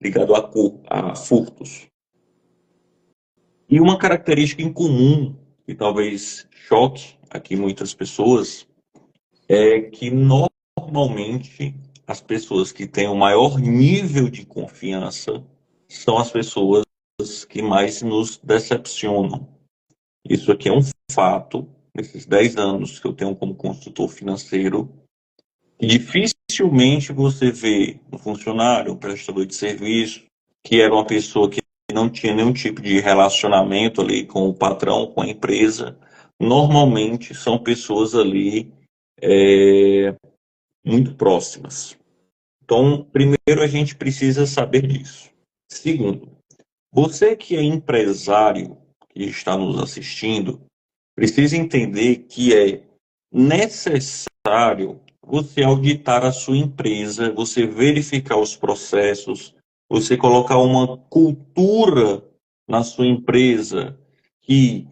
ligado a furtos. E uma característica em comum, que talvez choque aqui muitas pessoas, é que normalmente as pessoas que têm o maior nível de confiança são as pessoas que mais nos decepcionam. Isso aqui é um fato, nesses 10 anos que eu tenho como consultor financeiro, que dificilmente você vê um funcionário, um prestador de serviço, que era uma pessoa que não tinha nenhum tipo de relacionamento ali com o patrão, com a empresa. Normalmente são pessoas ali muito próximas. Então, primeiro a gente precisa saber disso. Segundo, você que é empresário, que está nos assistindo, precisa entender que é necessário você auditar a sua empresa, você verificar os processos, você colocar uma cultura na sua empresa que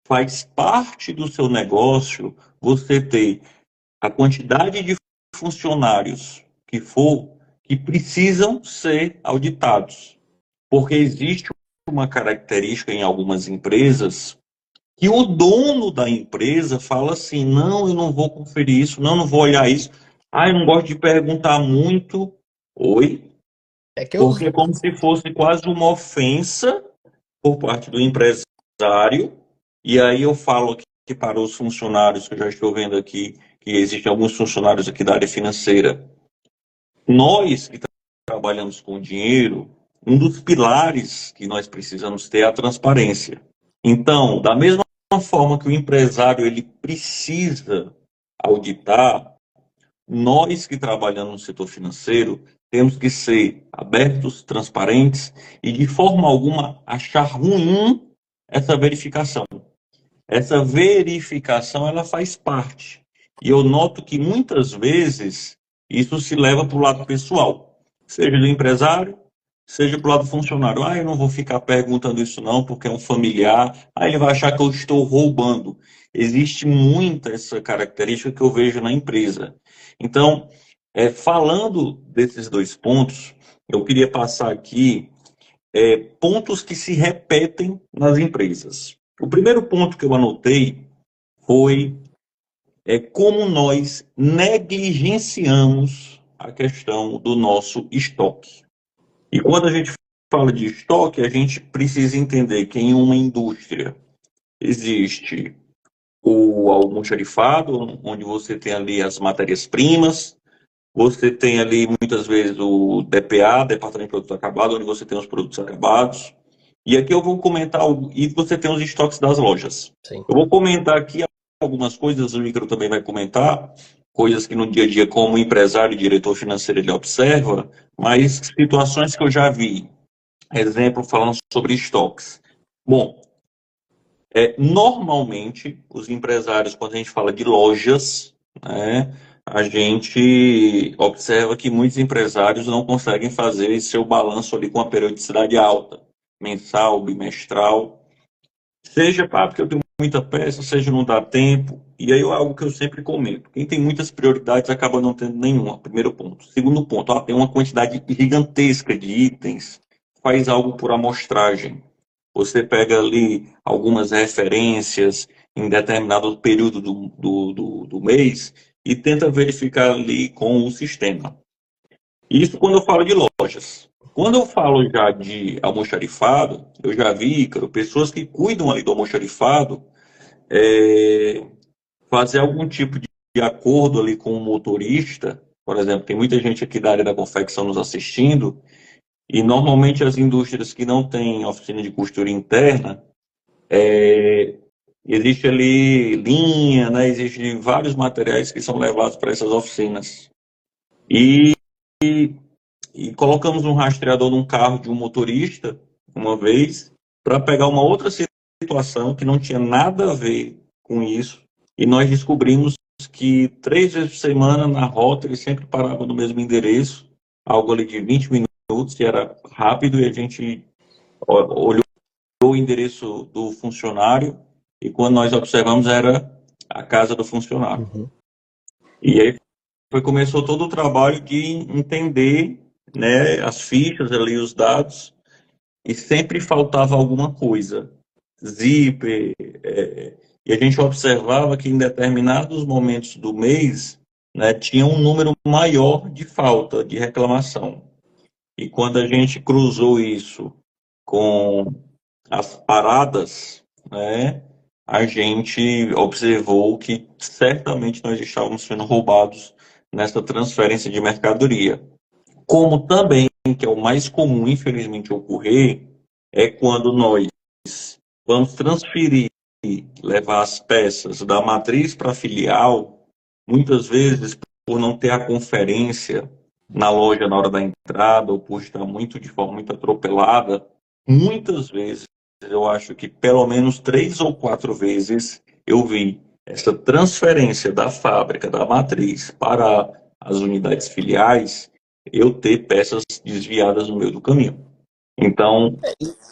faz parte do seu negócio, você ter a quantidade de funcionários que for, que precisam ser auditados. Porque existe uma característica em algumas empresas que o dono da empresa fala assim: não, eu não vou conferir isso, não, não vou olhar isso. Ah, eu não gosto de perguntar muito. Oi? É que eu. Porque é como se fosse quase uma ofensa por parte do empresário. E aí eu falo aqui para os funcionários, que eu já estou vendo aqui, que existem alguns funcionários aqui da área financeira. Nós que trabalhamos com dinheiro, um dos pilares que nós precisamos ter é a transparência. Então, da mesma forma que o empresário ele precisa auditar, nós que trabalhamos no setor financeiro temos que ser abertos, transparentes e de forma alguma achar ruim essa verificação. Essa verificação ela faz parte. E eu noto que muitas vezes isso se leva para o lado pessoal, seja do empresário, seja para o lado do funcionário. Ah, eu não vou ficar perguntando isso não, porque é um familiar. Ah, ele vai achar que eu estou roubando. Existe muita essa característica que eu vejo na empresa. Então, falando desses dois pontos, eu queria passar aqui pontos que se repetem nas empresas. O primeiro ponto que eu anotei foi como nós negligenciamos a questão do nosso estoque. E quando a gente fala de estoque, a gente precisa entender que em uma indústria existe o almoxarifado, onde você tem ali as matérias-primas, você tem ali muitas vezes o DPA, Departamento de Produtos Acabados, onde você tem os produtos acabados. E aqui eu vou comentar, e você tem os estoques das lojas. Sim. Eu vou comentar aqui algumas coisas, o Ícaro também vai comentar, coisas que no dia a dia, como empresário e diretor financeiro, ele observa, mas situações que eu já vi. Exemplo, falando sobre estoques. Bom, normalmente, os empresários, quando a gente fala de lojas, né, a gente observa que muitos empresários não conseguem fazer seu balanço ali com a periodicidade alta, mensal, bimestral, seja porque eu tenho muita peça, seja não dá tempo, e aí é algo que eu sempre comento. Quem tem muitas prioridades acaba não tendo nenhuma, primeiro ponto. Segundo ponto, tem uma quantidade gigantesca de itens, faz algo por amostragem. Você pega ali algumas referências em determinado período do mês e tenta verificar ali com o sistema. Isso quando eu falo de lojas. Quando eu falo já de almoxarifado, eu já vi, Ícaro, pessoas que cuidam ali do almoxarifado fazer algum tipo de acordo ali com o motorista. Por exemplo, tem muita gente aqui da área da confecção nos assistindo, e normalmente as indústrias que não têm oficina de costura interna, existe ali linha, né? Existem vários materiais que são levados para essas oficinas. E, e colocamos um rastreador num carro de um motorista, uma vez, para pegar uma outra situação que não tinha nada a ver com isso. E nós descobrimos que 3 vezes por semana, na rota, ele sempre parava no mesmo endereço, algo ali de 20 minutos, e era rápido, e a gente olhou o endereço do funcionário, e quando nós observamos era a casa do funcionário. Uhum. E aí começou todo o trabalho de entender né, as fichas ali, os dados, e sempre faltava alguma coisa. Zíper, e a gente observava que em determinados momentos do mês, né, tinha um número maior de falta, de reclamação. E quando a gente cruzou isso com as paradas, né, a gente observou que certamente nós estávamos sendo roubados nessa transferência de mercadoria. Como também, que é o mais comum, infelizmente, ocorrer, é quando nós vamos transferir, levar as peças da matriz para a filial, muitas vezes, por não ter a conferência na loja na hora da entrada, ou por estar muito de forma muito atropelada, muitas vezes, eu acho que pelo menos 3 ou 4 vezes eu vi essa transferência da fábrica, da matriz, para as unidades filiais, eu ter peças desviadas no meio do caminho. Então,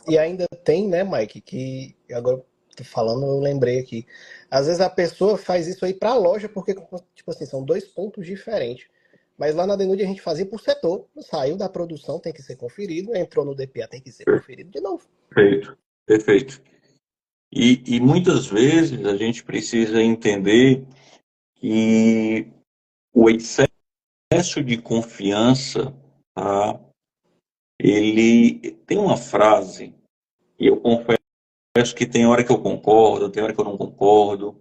E ainda tem, né, Mike, que agora tô falando, eu lembrei aqui. Às vezes a pessoa faz isso aí pra loja, porque, tipo assim, são dois pontos diferentes. Mas lá na Denude a gente fazia por setor. Saiu da produção, tem que ser conferido. Entrou no DPA, tem que ser conferido de novo. perfeito, perfeito. E muitas vezes a gente precisa entender que o excesso de confiança, tá, ele tem uma frase, e eu confesso que tem hora que eu concordo, tem hora que eu não concordo,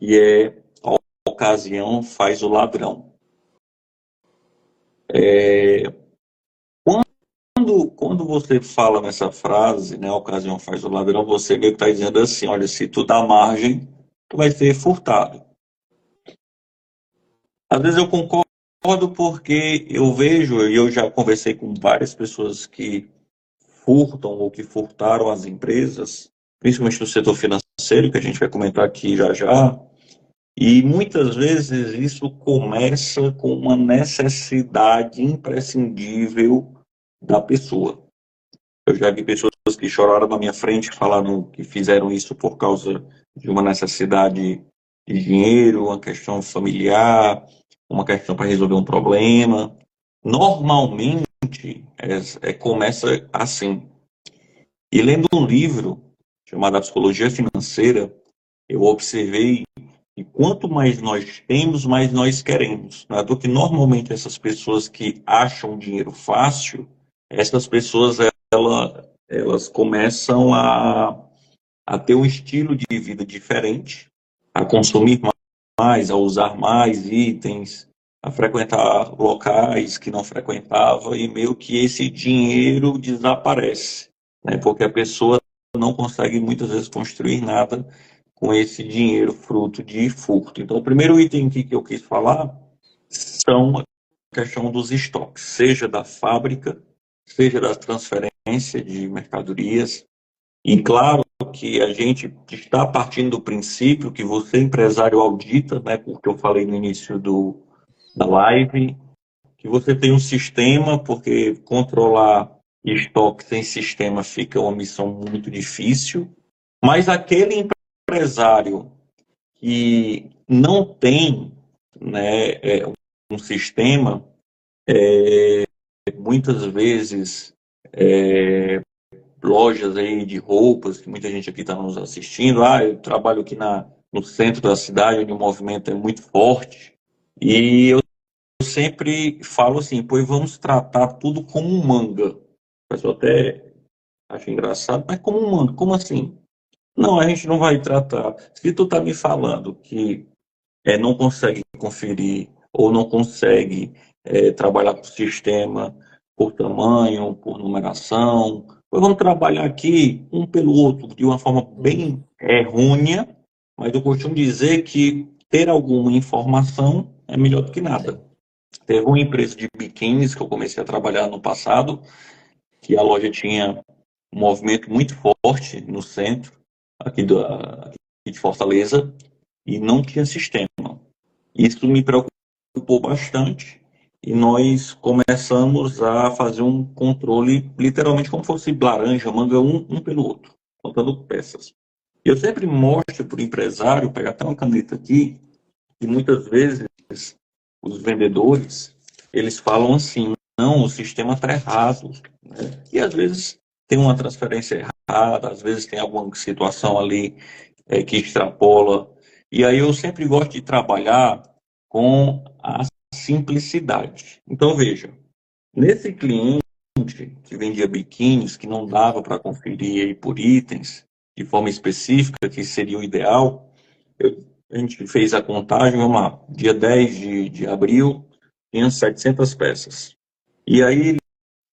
e é a ocasião faz o ladrão. Quando você fala nessa frase, né, a ocasião faz o ladrão, você meio que está dizendo assim, olha, se tu dá margem, tu vai ser furtado. Às vezes eu concordo porque eu vejo, e eu já conversei com várias pessoas que furtam ou que furtaram as empresas, principalmente no setor financeiro, que a gente vai comentar aqui já já, e muitas vezes isso começa com uma necessidade imprescindível da pessoa. Eu já vi pessoas que choraram na minha frente falando que fizeram isso por causa de uma necessidade de dinheiro, uma questão familiar, uma questão para resolver um problema. Normalmente começa assim. E lendo um livro chamado A Psicologia Financeira, eu observei que quanto mais nós temos, mais nós queremos. Não é do que normalmente essas pessoas que acham dinheiro fácil, essas pessoas elas começam a ter um estilo de vida diferente, a consumir mais, a usar mais itens, a frequentar locais que não frequentava e meio que esse dinheiro desaparece, né? Porque a pessoa não consegue muitas vezes construir nada com esse dinheiro fruto de furto. Então, o primeiro item que eu quis falar são a questão dos estoques, seja da fábrica, seja da transferência de mercadorias. E claro que a gente está partindo do princípio que você, empresário, audita, né, porque eu falei no início da live, que você tem um sistema, porque controlar estoque sem sistema fica uma missão muito difícil. Mas aquele empresário que não tem, né, um sistema, muitas vezes lojas aí de roupas, que muita gente aqui está nos assistindo. Eu trabalho aqui no centro da cidade, onde o movimento é muito forte. E eu sempre falo assim, pois vamos tratar tudo como um manga. O pessoal até acha engraçado, mas como um manga? Como assim? Não, a gente não vai tratar. Se tu tá me falando que não consegue conferir ou não consegue trabalhar com o sistema por tamanho, por numeração. Nós vamos trabalhar aqui um pelo outro de uma forma bem errônea, mas eu costumo dizer que ter alguma informação é melhor do que Sim. nada. Teve uma empresa de biquínis que eu comecei a trabalhar no passado, que a loja tinha um movimento muito forte no centro, aqui de Fortaleza, e não tinha sistema. Isso me preocupou bastante e nós começamos a fazer um controle, literalmente como fosse laranja, manga, um pelo outro, contando peças. Eu sempre mostro para o empresário, pegar até uma caneta aqui, que muitas vezes os vendedores, eles falam assim, não, o sistema está errado, né? E às vezes tem uma transferência errada, às vezes tem alguma situação ali que extrapola. E aí eu sempre gosto de trabalhar com a simplicidade. Então, veja, nesse cliente que vendia biquínis, que não dava para conferir aí por itens, de forma específica, que seria o ideal, a gente fez a contagem, vamos lá, dia 10 de abril, tinha 700 peças. E aí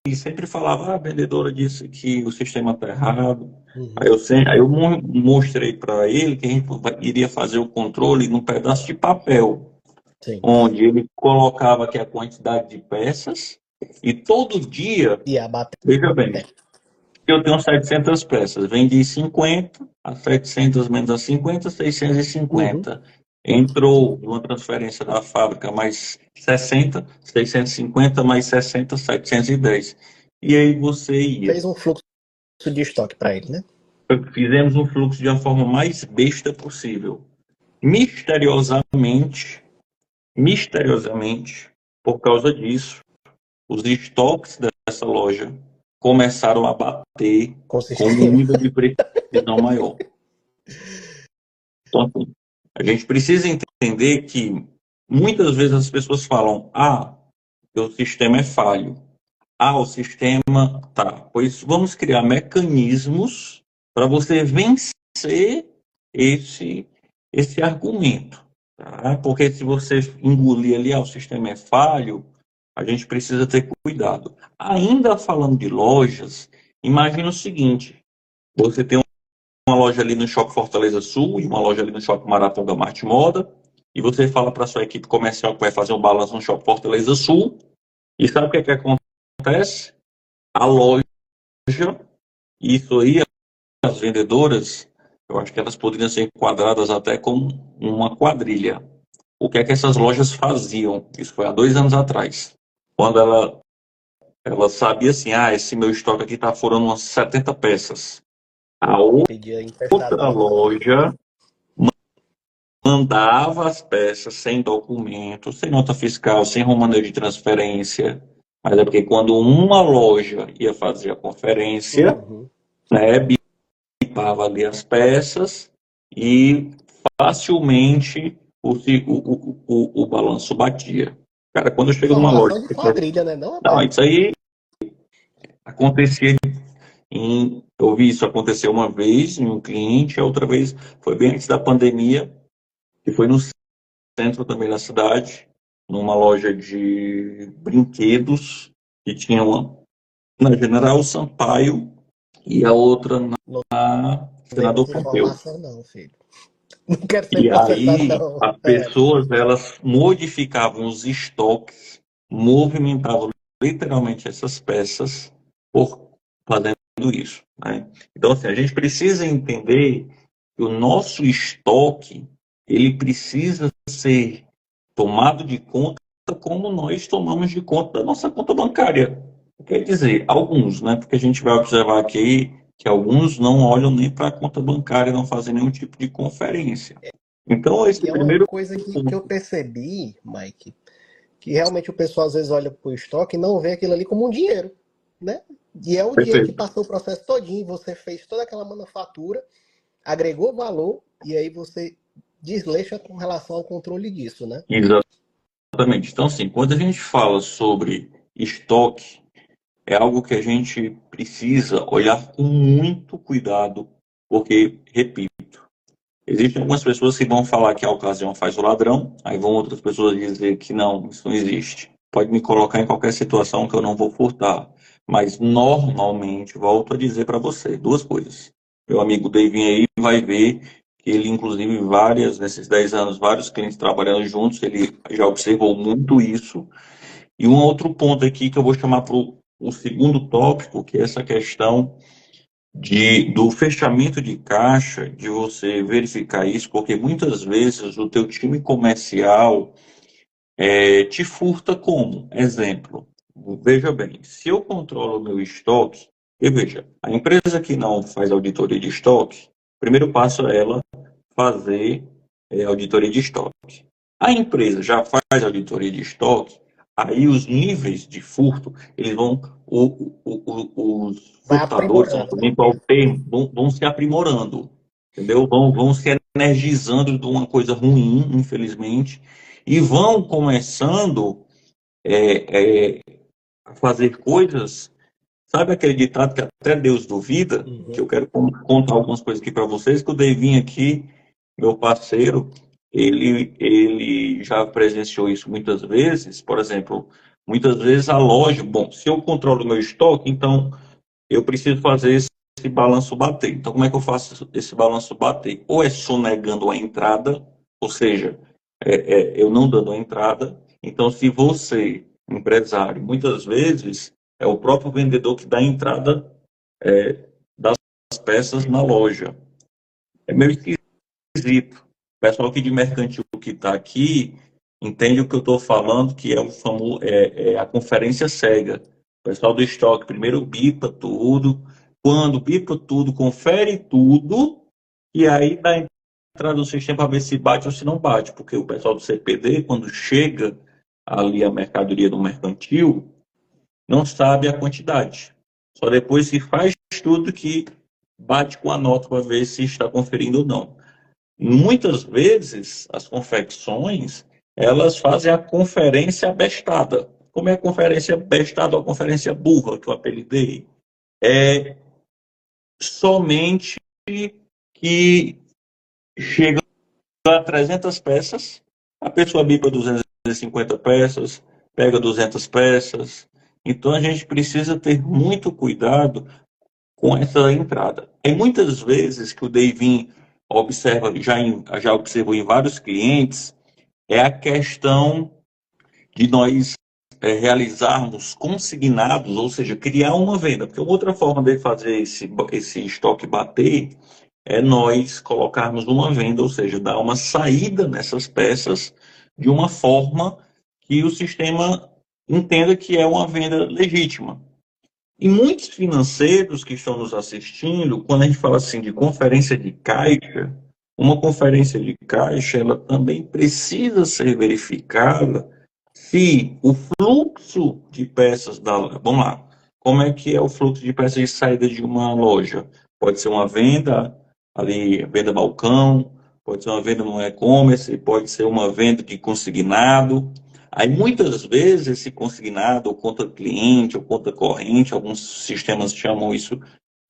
ele sempre falava, a vendedora disse que o sistema está errado. Uhum. Aí eu mostrei para ele que a gente iria fazer o controle num pedaço de papel, Sim. onde ele colocava aqui a quantidade de peças e todo dia, E abater. veja bem, eu tenho 700 peças, vendi 50, a 700 menos a 50, Uhum. 650. Entrou uma transferência da fábrica mais 60, 650 mais 60, 710. E aí você ia. Fez um fluxo de estoque para ele, né? Fizemos um fluxo de uma forma mais besta possível. Misteriosamente, por causa disso, os estoques dessa loja começaram a bater com um Consistir. nível de precisão maior. Então, assim, a gente precisa entender que muitas vezes as pessoas falam: ah, o sistema é falho. Ah, o sistema. Tá, pois vamos criar mecanismos para você vencer esse, esse argumento. Tá? Porque se você engolir ali, o sistema é falho, a gente precisa ter cuidado. Ainda falando de lojas, imagina o seguinte: você tem uma loja ali no Shopping Fortaleza Sul e uma loja ali no Shopping Maraponga Marte Moda, e você fala para sua equipe comercial que vai fazer um balanço no Shopping Fortaleza Sul, e sabe o que acontece? A loja, isso aí, as vendedoras, eu acho que elas poderiam ser enquadradas até como uma quadrilha. O que é que essas lojas faziam? Isso foi há 2 anos atrás. Quando ela sabia assim, esse meu estoque aqui está furando umas 70 peças. A Pedia emprestado outra na mão. loja mandava as peças sem documento, sem nota fiscal, sem romaneio de transferência. Mas é porque quando uma loja ia fazer a conferência, Uhum. né, bipava ali as peças e facilmente o balanço batia. Cara, quando eu chego numa loja... Formação de quadrilha, né? Não, Não, rapaz? isso aí acontecia eu vi isso acontecer uma vez em um cliente, a outra vez foi bem antes da pandemia, que foi no centro também da cidade, numa loja de brinquedos, que tinha uma na General Sampaio e a outra Não na dei Senador muita Pompeu. informação, não, filho. Não quero ser E processado, aí não. as pessoas elas modificavam os estoques, movimentavam literalmente essas peças por fazendo isso, né? Então assim, a gente precisa entender que o nosso estoque ele precisa ser tomado de conta como nós tomamos de conta da nossa conta bancária. Quer dizer, alguns, né? Porque a gente vai observar aqui que alguns não olham nem para a conta bancária, não fazem nenhum tipo de conferência. Então, esse E é uma primeiro coisa que eu ponto. percebi, Mike, que realmente o pessoal às vezes olha para o estoque e não vê aquilo ali como um dinheiro, né? E é o dinheiro que Perfeito. passou o processo todinho, você fez toda aquela manufatura, agregou valor e aí você desleixa com relação ao controle disso, né? Exatamente. Então, assim, quando a gente fala sobre estoque, é algo que a gente precisa olhar com muito cuidado, porque, repito, existem algumas pessoas que vão falar que a ocasião faz o ladrão, aí vão outras pessoas dizer que não, isso não existe. Pode me colocar em qualquer situação que eu não vou furtar. Mas normalmente, volto a dizer para você, duas coisas. Meu amigo David aí vai ver que ele, inclusive, nesses 10 anos, vários clientes trabalhando juntos, ele já observou muito isso. E um outro ponto aqui que eu vou chamar para o segundo tópico, que é essa questão do fechamento de caixa, de você verificar isso, porque muitas vezes o teu time comercial te furta como? Exemplo, veja bem, se eu controlo o meu estoque, e veja, a empresa que não faz auditoria de estoque, o primeiro passo é ela fazer auditoria de estoque. A empresa já faz auditoria de estoque, aí os níveis de furto, eles vão, os Vai furtadores, não aprimorando, sei né? nem qual é o termo, vão se aprimorando, entendeu? Vão se energizando de uma coisa ruim, infelizmente, e vão começando a fazer coisas. Sabe aquele ditado que até Deus duvida? Que Uhum. eu quero contar algumas coisas aqui para vocês, que o Devinho aqui, meu parceiro, ele já presenciou isso muitas vezes. Por exemplo, muitas vezes a loja, bom, se eu controlo o meu estoque, então eu preciso fazer esse balanço bater. Então, como é que eu faço esse balanço bater? Ou é sonegando a entrada, ou seja, eu não dando a entrada. Então, se você, empresário, muitas vezes é o próprio vendedor que dá a entrada das peças na loja. É meio esquisito. O pessoal aqui de mercantil que está aqui entende o que eu estou falando, que é o famoso, é a conferência cega. O pessoal do estoque primeiro bipa tudo, quando bipa tudo, confere tudo, e aí dá entrada no sistema para ver se bate ou se não bate, porque o pessoal do CPD, quando chega ali a mercadoria do mercantil, não sabe a quantidade. Só depois se faz tudo que bate com a nota para ver se está conferindo ou não. Muitas vezes, as confecções, elas fazem a conferência abestada. Como é a conferência abestada ou a conferência burra, que eu apelidei? É somente que chega a 300 peças, a pessoa bipa 250 peças, pega 200 peças. Então, a gente precisa ter muito cuidado com essa entrada. Tem muitas vezes que o Davin observa, já observou em vários clientes, é a questão de nós realizarmos consignados, ou seja, criar uma venda. Porque outra forma de fazer esse estoque bater é nós colocarmos uma venda, ou seja, dar uma saída nessas peças de uma forma que o sistema entenda que é uma venda legítima. E muitos financeiros que estão nos assistindo, quando a gente fala assim de conferência de caixa, uma conferência de caixa, ela também precisa ser verificada se o fluxo de peças da... Vamos lá, como é que é o fluxo de peças de saída de uma loja? Pode ser uma venda ali, venda balcão, pode ser uma venda no e-commerce, pode ser uma venda de consignado. Aí muitas vezes esse consignado, ou conta cliente, ou conta corrente, alguns sistemas chamam isso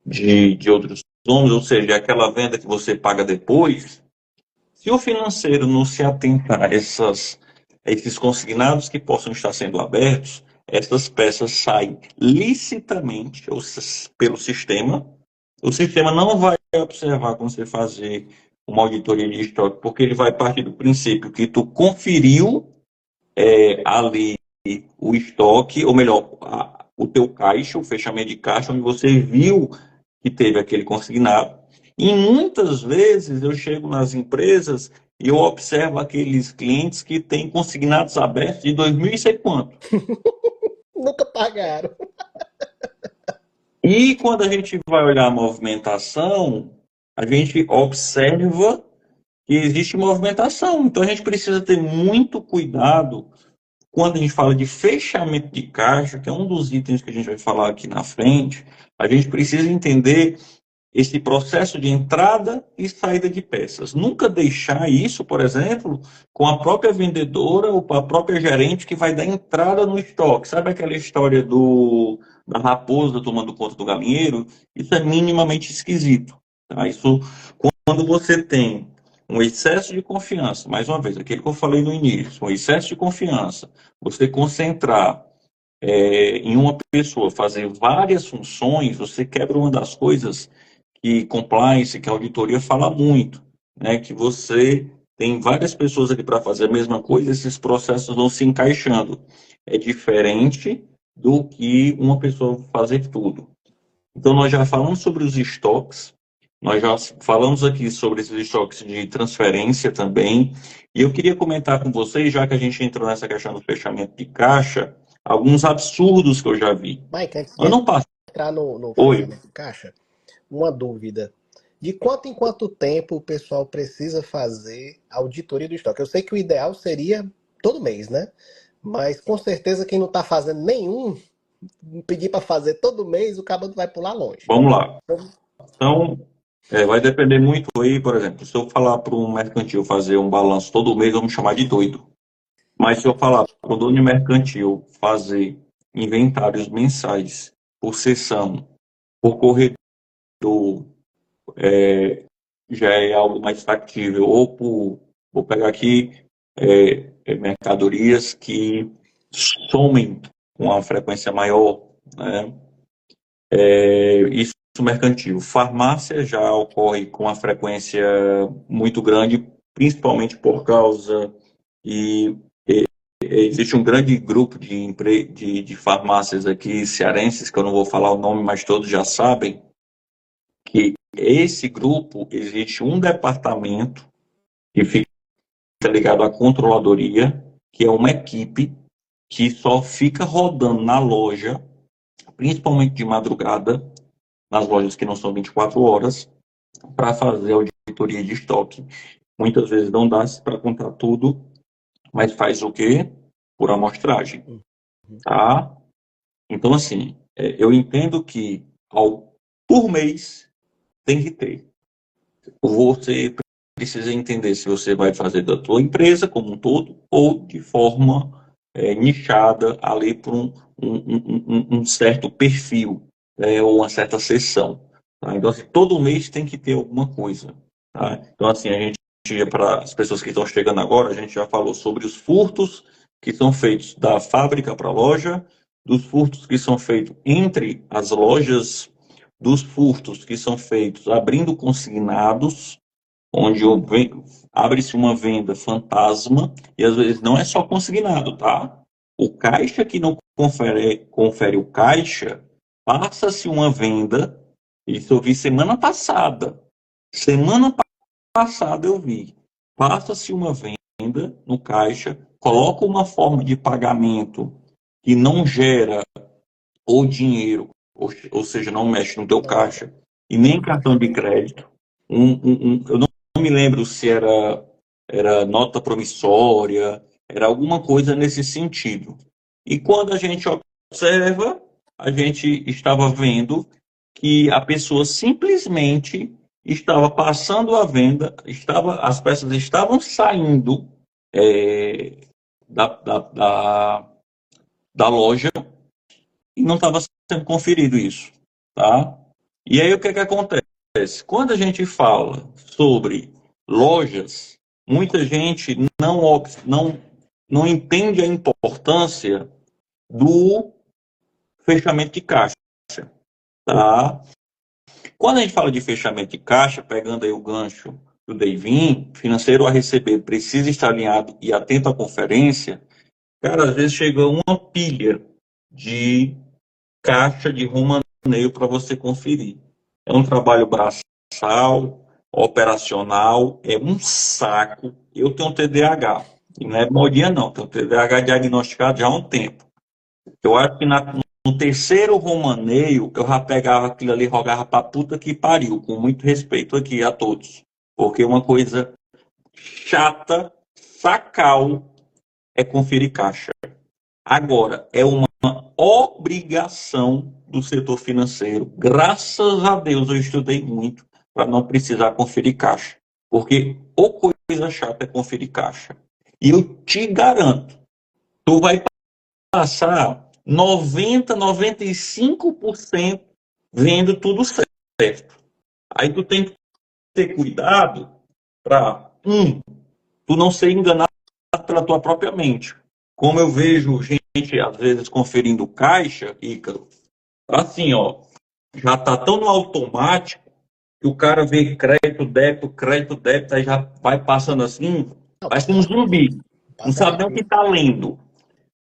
de outros nomes, ou seja, é aquela venda que você paga depois. Se o financeiro não se atentar a esses consignados que possam estar sendo abertos, essas peças saem licitamente pelo sistema. O sistema não vai observar quando você fazer uma auditoria de estoque, porque ele vai partir do princípio que tu conferiu ali o estoque, ou melhor, o teu caixa, o fechamento de caixa, onde você viu que teve aquele consignado. E muitas vezes eu chego nas empresas e eu observo aqueles clientes que têm consignados abertos de 2000 e sei quanto. Nunca pagaram. E quando a gente vai olhar a movimentação, a gente observa que existe movimentação. Então a gente precisa ter muito cuidado quando a gente fala de fechamento de caixa, que é um dos itens que a gente vai falar aqui na frente. A gente precisa entender esse processo de entrada e saída de peças. Nunca deixar isso, por exemplo, com a própria vendedora ou com a própria gerente que vai dar entrada no estoque. Sabe aquela história da raposa tomando conta do galinheiro? Isso é minimamente esquisito. Tá? Isso, quando você tem um excesso de confiança, mais uma vez, aquele que eu falei no início, um excesso de confiança, você concentrar em uma pessoa, fazer várias funções, você quebra uma das coisas que compliance, que a auditoria fala muito, né? Que você tem várias pessoas ali para fazer a mesma coisa, esses processos vão se encaixando. É diferente do que uma pessoa fazer tudo. Então, nós já falamos sobre os estoques, nós já falamos aqui sobre esses estoques de transferência também, e eu queria comentar com vocês, já que a gente entrou nessa questão do fechamento de caixa, alguns absurdos que eu já vi. Mike, antes de Ano passado, entrar no oi, fechamento de caixa, uma dúvida. De quanto em quanto tempo o pessoal precisa fazer a auditoria do estoque? Eu sei que o ideal seria todo mês, né? Mas com certeza quem não está fazendo nenhum, pedir para fazer todo mês, o cabo vai pular longe. Vamos lá. Então, vai depender muito aí, por exemplo, se eu falar para um mercantil fazer um balanço todo mês, vamos chamar de doido. Mas se eu falar para o dono de mercantil fazer inventários mensais por sessão, por corredor, já é algo mais factível. Ou por, vou pegar aqui mercadorias que somem com uma frequência maior, né? Isso mercantil. Farmácia já ocorre com uma frequência muito grande, principalmente por causa e existe um grande grupo de farmácias aqui cearenses, que eu não vou falar o nome, mas todos já sabem, que esse grupo existe um departamento que fica ligado à controladoria, que é uma equipe que só fica rodando na loja, principalmente de madrugada, nas lojas que não são 24 horas, para fazer auditoria de estoque. Muitas vezes não dá para contar tudo, mas faz o quê? Por amostragem. Tá? Então, assim, eu entendo que por mês tem que ter. Você precisa entender se você vai fazer da tua empresa como um todo ou de forma nichada ali para um certo perfil ou uma certa seção. Tá? Então, assim, todo mês tem que ter alguma coisa. Tá? Então, assim, a gente, para as pessoas que estão chegando agora, a gente já falou sobre os furtos que são feitos da fábrica para a loja, dos furtos que são feitos entre as lojas, dos furtos que são feitos abrindo consignados, onde abre-se uma venda fantasma, e às vezes não é só consignado, tá? O caixa que não confere o caixa, passa-se uma venda, isso eu vi semana passada. Semana passada eu vi. Passa-se uma venda no caixa, coloca uma forma de pagamento que não gera ou dinheiro, ou seja, não mexe no teu caixa, e nem cartão de crédito. Eu não me lembro se era nota promissória, era alguma coisa nesse sentido. E quando a gente observa, a gente estava vendo que a pessoa simplesmente estava passando a venda, as peças estavam saindo da, da, da, da loja e não estava sendo conferido isso, tá? E aí o que acontece? Quando a gente fala sobre lojas, muita gente não entende a importância do fechamento de caixa, tá? Quando a gente fala de fechamento de caixa, pegando aí o gancho do Deivin, financeiro a receber precisa estar alinhado e atento à conferência, cara, às vezes chega uma pilha de caixa de romaneio para você conferir. É um trabalho braçal, operacional, é um saco. Eu tenho TDAH, e não é modinha não, tenho TDAH diagnosticado já há um tempo. Eu acho que no terceiro romaneio, eu já pegava aquilo ali e rogava pra puta que pariu, com muito respeito aqui a todos. Porque uma coisa chata, sacal, é conferir caixa. Agora, é uma obrigação do setor financeiro. Graças a Deus eu estudei muito para não precisar conferir caixa. Porque ou coisa chata é conferir caixa. E eu te garanto, tu vai passar 90, 95% vendo tudo certo. Aí tu tem que ter cuidado para, tu não ser enganado pela tua própria mente. Como eu vejo gente, às vezes, conferindo caixa, Ícaro, assim, ó, já tá tão no automático que o cara vê crédito, débito, aí já vai passando assim, parece um zumbi. Não sabe nem o que tá lendo.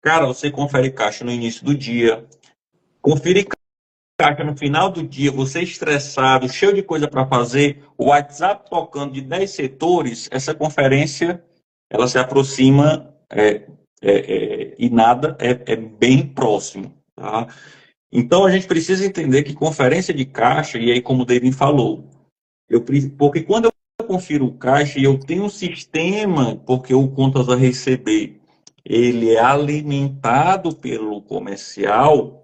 Cara, você confere caixa no início do dia, confere caixa no final do dia, você estressado, cheio de coisa para fazer, o WhatsApp tocando de 10 setores, essa conferência, ela se aproxima e nada é bem próximo. Tá? Então, a gente precisa entender que conferência de caixa, e aí como o David falou, porque quando eu confiro o caixa e eu tenho um sistema, porque o contas a receber, ele é alimentado pelo comercial.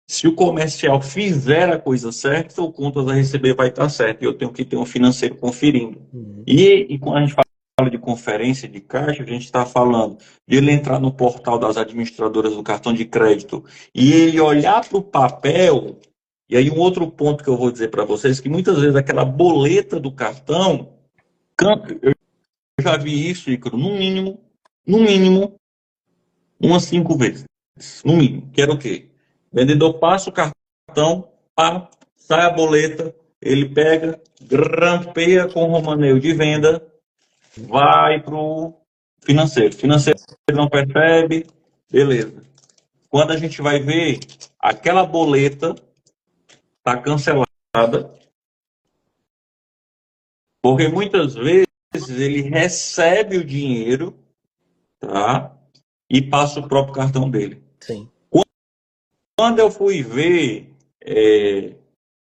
Se o comercial fizer a coisa certa, o contas a receber vai estar certo. E eu tenho que ter um financeiro conferindo. Uhum. E quando a gente fala de conferência de caixa, a gente está falando de ele entrar no portal das administradoras do cartão de crédito e ele olhar para o papel. E aí, um outro ponto que eu vou dizer para vocês, que muitas vezes aquela boleta do cartão, eu já vi isso, Ícaro, no mínimo, umas 5 vezes. No mínimo. Que era o quê? O vendedor passa o cartão, pá, sai a boleta, ele pega, grampeia com o romaneio de venda, vai para o financeiro. Financeiro não percebe, beleza. Quando a gente vai ver, aquela boleta está cancelada, porque muitas vezes ele recebe o dinheiro, tá? E passa o próprio cartão dele. Sim. Quando eu fui ver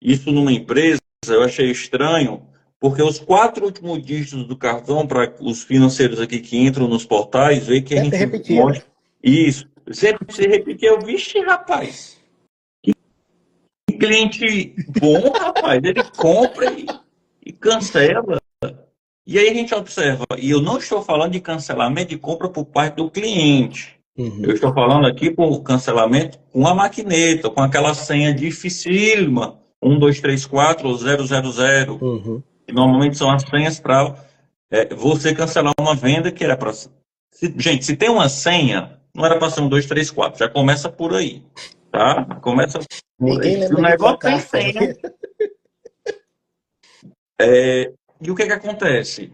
isso numa empresa, eu achei estranho, porque os 4 últimos dígitos do cartão, para os financeiros aqui que entram nos portais, vê que a Sempre gente repetia, né? mostra isso. Sempre se repetia, eu, vixe, rapaz, que cliente bom, rapaz, ele compra e cancela. E aí a gente observa, e eu não estou falando de cancelamento de compra por parte do cliente. Eu Uhum. estou falando aqui por cancelamento com a maquineta, com aquela senha dificílima, 1234 ou 000, Uhum. que normalmente são as senhas para você cancelar uma venda que era para. Gente, se tem uma senha, não era para ser 1234, já começa por aí. Tá? Começa por Ninguém aí. Se o lembra de negócio trocar a tem senha. senha, e o que acontece?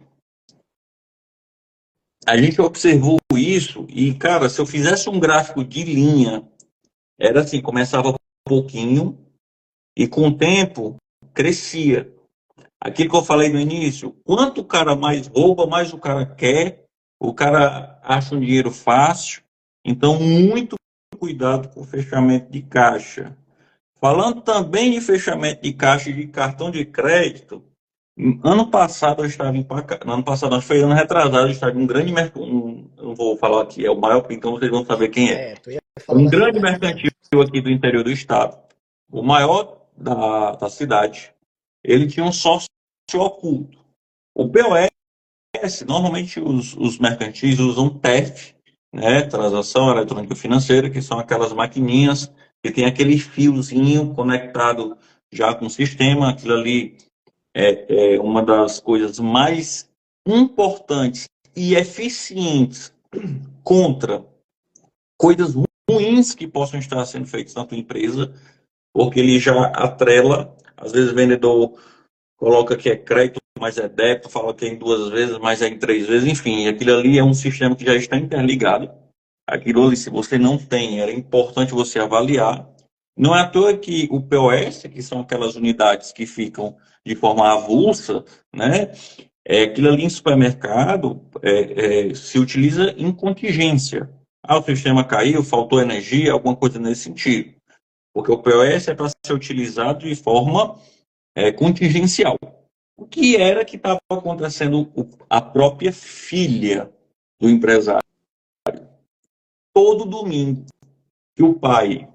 A gente observou isso e, cara, se eu fizesse um gráfico de linha, era assim, começava pouquinho e com o tempo crescia. Aquilo que eu falei no início, quanto o cara mais rouba, mais o cara quer, o cara acha um dinheiro fácil. Então, muito cuidado com o fechamento de caixa. Falando também de fechamento de caixa e de cartão de crédito, ano passado eu estava em ano passado, não, foi ano retrasado, eu estava em um grande mercado, eu não vou falar aqui, é o maior, então vocês vão saber quem é. É, tu ia falar Um da grande cidade, mercantil realmente. aqui do interior do estado, o maior da cidade, ele tinha um sócio oculto. O POS, normalmente os mercantis usam TEF, né, Transação Eletrônica Financeira, que são aquelas maquininhas que tem aquele fiozinho conectado já com o sistema, aquilo ali é uma das coisas mais importantes e eficientes contra coisas ruins que possam estar sendo feitas na tua empresa, porque ele já atrela, às vezes o vendedor coloca que é crédito, mas é débito, fala que é em 2 vezes, mas é em 3 vezes, enfim, aquilo ali é um sistema que já está interligado. Aquilo ali, se você não tem, era importante você avaliar. Não é à toa que o POS, que são aquelas unidades que ficam de forma avulsa, né? Aquilo ali em supermercado se utiliza em contingência. Ah, o sistema caiu, faltou energia, alguma coisa nesse sentido. Porque o POS é para ser utilizado de forma contingencial. O que era que estava acontecendo? A própria filha do empresário. Todo domingo, que o pai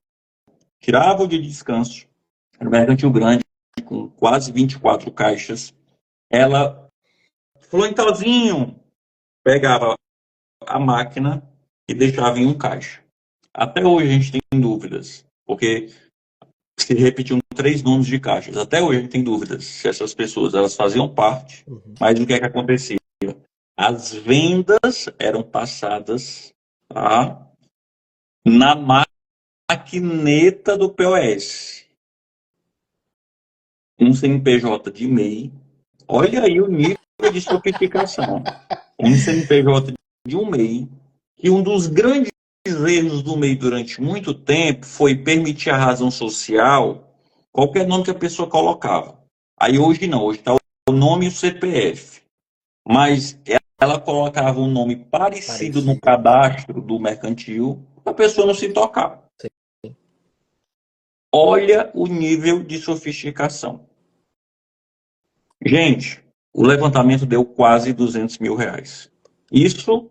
tirava o dia de descanso, era um mercantil grande, com quase 24 caixas, ela, Florentalzinho, pegava a máquina e deixava em um caixa. Até hoje a gente tem dúvidas, porque se repetiam 3 nomes de caixas. Até hoje a gente tem dúvidas se essas pessoas elas faziam parte, Uhum. mas o que é que acontecia? As vendas eram passadas, tá, na maquineta do POS. Um CNPJ de MEI. Olha aí o nível de sofisticação. Um CNPJ de um MEI, que um dos grandes erros do MEI durante muito tempo foi permitir a razão social, qualquer nome que a pessoa colocava. Aí hoje não, hoje está o nome e o CPF. Mas ela colocava um nome parecido no Parecido. cadastro do mercantil, a pessoa não se tocava. Sim. Olha o nível de sofisticação. Gente, o levantamento deu quase R$ 200 mil. Isso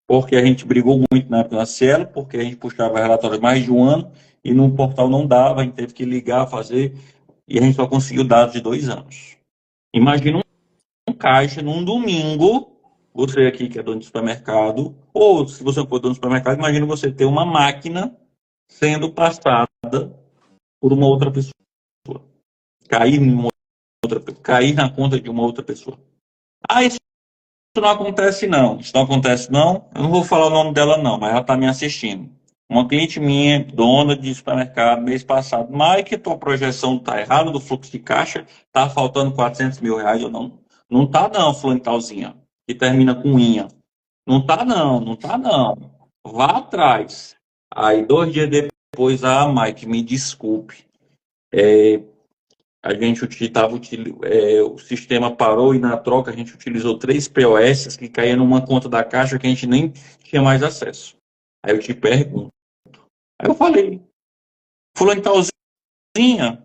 porque a gente brigou muito na época na Cielo, porque a gente puxava relatórios mais de um ano e no portal não dava, a gente teve que ligar, fazer, e a gente só conseguiu dados de 2 anos. Imagina um caixa num domingo, você aqui que é dono de supermercado, ou se você for dono de supermercado, imagina você ter uma máquina sendo passada por uma outra pessoa, cair, cair na conta de uma outra pessoa. Ah, isso não acontece não, isso não acontece não, eu não vou falar o nome dela não, mas ela está me assistindo. Uma cliente minha, dona de supermercado, mês passado, Mike, tua projeção está errada do fluxo de caixa, está faltando 400 mil reais ou não? Não tá não, fulano talzinha, que termina com inha. Não tá não, não tá não. Vá atrás. Aí 2 dias depois, Mike, me desculpe. A gente utilizava, o sistema parou e na troca a gente utilizou 3 POS que caíam numa conta da Caixa que a gente nem tinha mais acesso. Aí eu te pergunto. Aí eu falei, fulano talzinha,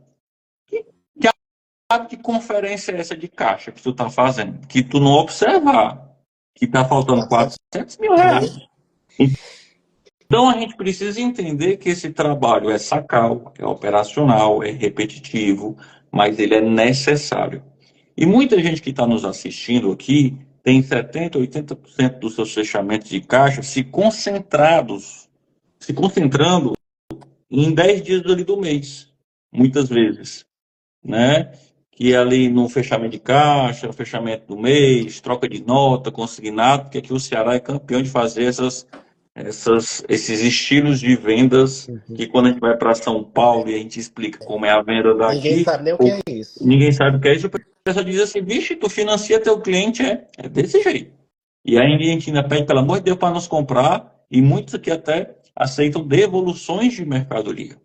que diabo de conferência é essa de Caixa que tu tá fazendo? Que tu não observar que tá faltando 400 400 mil mil. reais. Então a gente precisa entender que esse trabalho é sacal, é operacional, é repetitivo, mas ele é necessário. E muita gente que está nos assistindo aqui tem 70, 80% dos seus fechamentos de caixa se concentrando em 10 dias ali do mês, muitas vezes, né? Que é ali no fechamento de caixa, fechamento do mês, troca de nota, consignado, porque aqui o Ceará é campeão de fazer esses estilos de vendas Uhum. que quando a gente vai para São Paulo e a gente explica como é a venda Ninguém daqui, sabe nem o que é isso. ninguém sabe o que é isso, o pessoal diz assim, vixe, tu financia teu cliente, é desse jeito. E aí a gente ainda pede, pelo amor de Deus, para nos comprar, e muitos aqui até aceitam devoluções de mercadoria.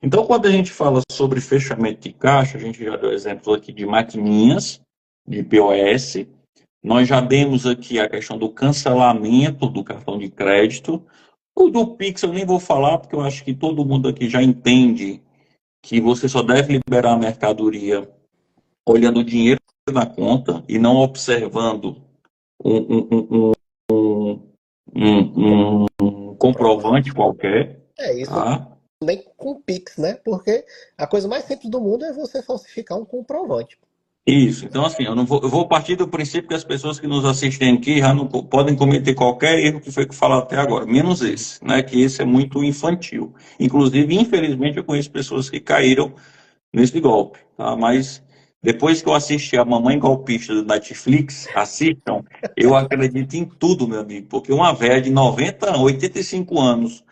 Então, quando a gente fala sobre fechamento de caixa, a gente já deu exemplo aqui de maquininhas, de POS, nós já demos aqui a questão do cancelamento do cartão de crédito. O do Pix eu nem vou falar, porque eu acho que todo mundo aqui já entende que você só deve liberar a mercadoria olhando o dinheiro na conta e não observando um, um comprovante Comprovante. qualquer. É isso, Tá? nem com Pix, né? Porque a coisa mais simples do mundo é você falsificar um comprovante. Isso, então assim, eu vou partir do princípio que as pessoas que nos assistem aqui já não podem cometer qualquer erro que foi falado até agora, menos esse, né? Que esse é muito infantil. Inclusive, infelizmente, eu conheço pessoas que caíram nesse golpe, tá? Mas depois que eu assisti a Mamãe Golpista do Netflix, assistam, eu acredito em tudo, meu amigo, porque uma velha de 90, 85 anos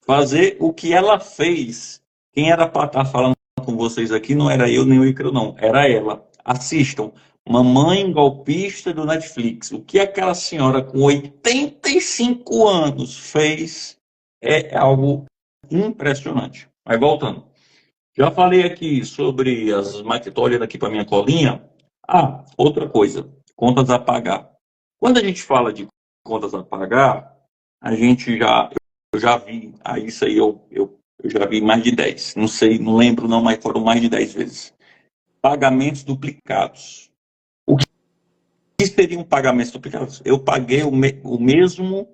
fazer o que ela fez, quem era para estar falando com vocês aqui não era eu nem o Icaro, não, era ela. Assistam. Mamãe Golpista do Netflix. O que aquela senhora com 85 anos fez é algo impressionante. Mas voltando. Já falei aqui sobre as máquinas. Estou olhando aqui para minha colinha. Ah, outra coisa. Contas a pagar. Quando a gente fala de contas a pagar, a gente já. Eu já vi. Isso aí eu já vi mais de 10. Não sei, não lembro não, mas foram mais de 10 vezes. Pagamentos duplicados. O que seriam pagamentos duplicados? Eu paguei o mesmo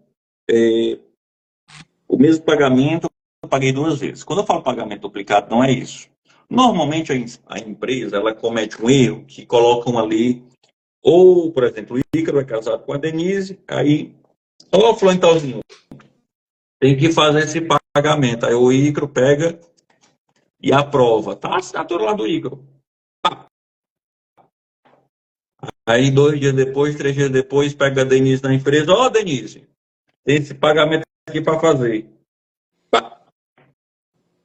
pagamento, eu paguei 2 vezes. Quando eu falo pagamento duplicado, não é isso. Normalmente a empresa ela comete um erro que colocam ali, ou, por exemplo, o Ícaro é casado com a Denise, aí, ô Flantalzinho, tem que fazer esse pagamento. Aí o Ícaro pega e aprova. Tá a assinatura lá do Ícaro. Aí 2 dias depois, 3 dias depois, pega a Denise na empresa. Ó, Denise, tem esse pagamento aqui para fazer.